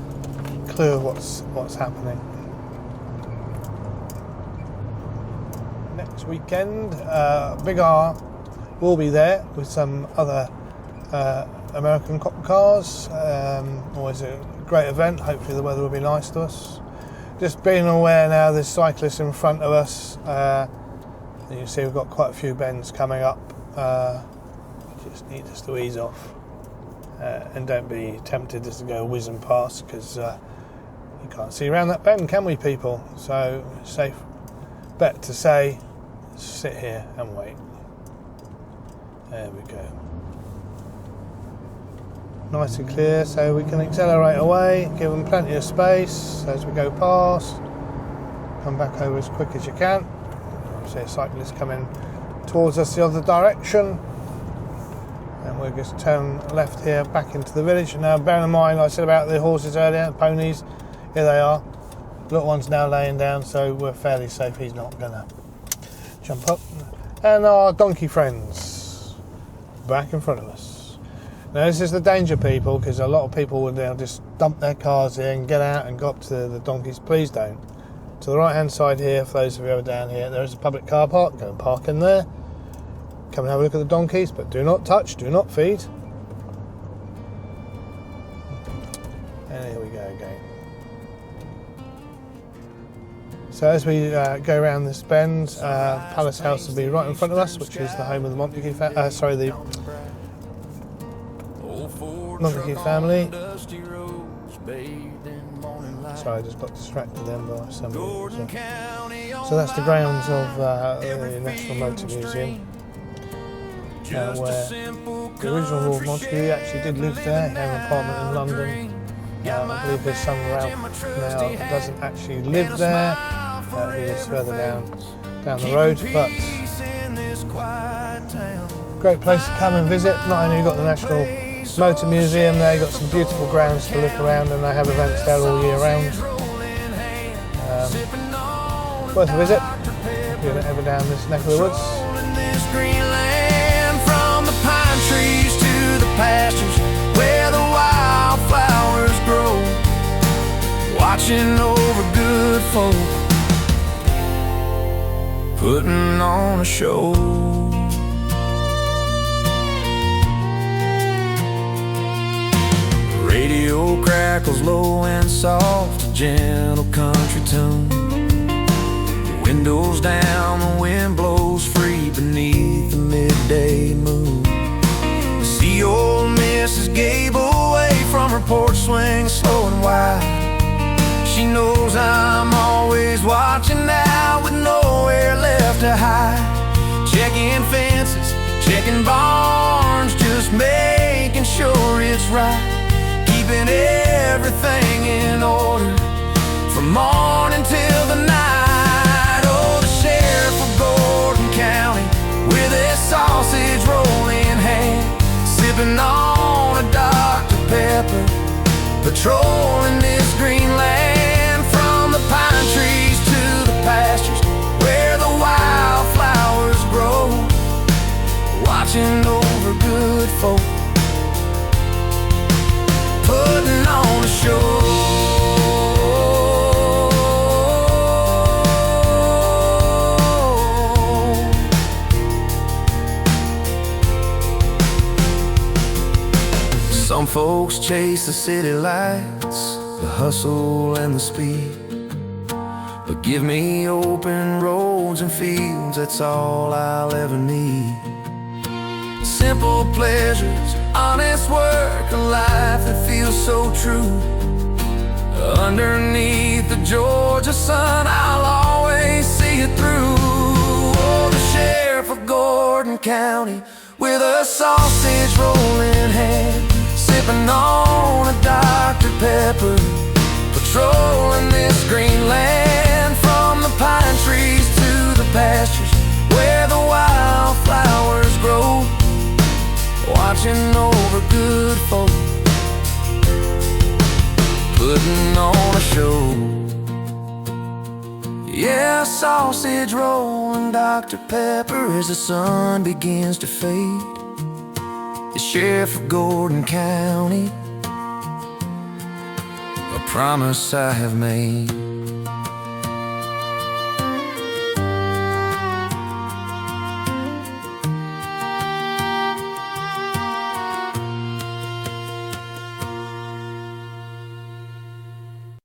clue of what's happening. Next weekend, Big R will be there with some other American cop cars. Always a great event. Hopefully the weather will be nice to us. Just being aware now there's cyclists in front of us. You can see we've got quite a few bends coming up. Just need us to ease off and don't be tempted just to go whizzing past, because you can't see around that bend, can we, people? So safe bet to say sit here and wait. There we go. Nice and clear, so we can accelerate away, give them plenty of space as we go past. Come back over as quick as you can. See a cyclist coming towards us the other direction, and we'll just turn left here back into the village. Now bear in mind I said about the horses earlier, the ponies, here they are. Little one's now laying down, so we're fairly safe, he's not gonna jump up. And our donkey friends back in front of us. Now this is the danger, people, because a lot of people will now just dump their cars here and get out and go up to the donkeys. Please don't. To the right hand side here, for those of you who are down here, there is a public car park. Go and park in there. Come and have a look at the donkeys, but do not touch, do not feed. And here we go again. So as we go around this bend, Palace House will be right in front of us, which is the home of the Montague the Montague family. Sorry, I just got distracted then by somebody. So that's the grounds of the National Motor Museum, where the original Lord Montague actually did live there. He had an apartment in London. I believe his son Ralph now doesn't actually live there. He lives further down the road, but great place to come and visit. Not only have you got the National Motor Museum there, you've got some beautiful grounds to look around, and they have events there all year round. Worth a visit if you're ever down this neck of the woods. From the pine trees to the pastures where the wildflowers grow, watching over good folk putting on a show. Radio crackles low and soft, a gentle country tune. The windows down, the wind blows free beneath the midday moon. I see old Mrs. Gable away from her porch swing, slow and wide. She knows I'm always watching out with nowhere left to hide. Checking fences, checking barns, just making sure it's right. Keeping everything in order from morning till the night. Oh, the sheriff of Gordon County with his sausage roll in hand, sipping on a Dr. Pepper, patrolling this green land. From the pine trees to the pastures where the wildflowers grow, watching over good folk putting on a show. Some folks chase the city lights, the hustle and the speed, but give me open roads and fields, that's all I'll ever need. Simple pleasures, honest work, a life that feels so true. Underneath the Georgia sun, I'll always see it through. Oh, the sheriff of Gordon County with a sausage roll in hand, sipping on a Dr. Pepper, patrolling this green land. From the pine trees to the pastures where the wildflowers watching over good folk, putting on a show. Yeah, sausage roll and Dr. Pepper as the sun begins to fade. The sheriff of Gordon County, a promise I have made.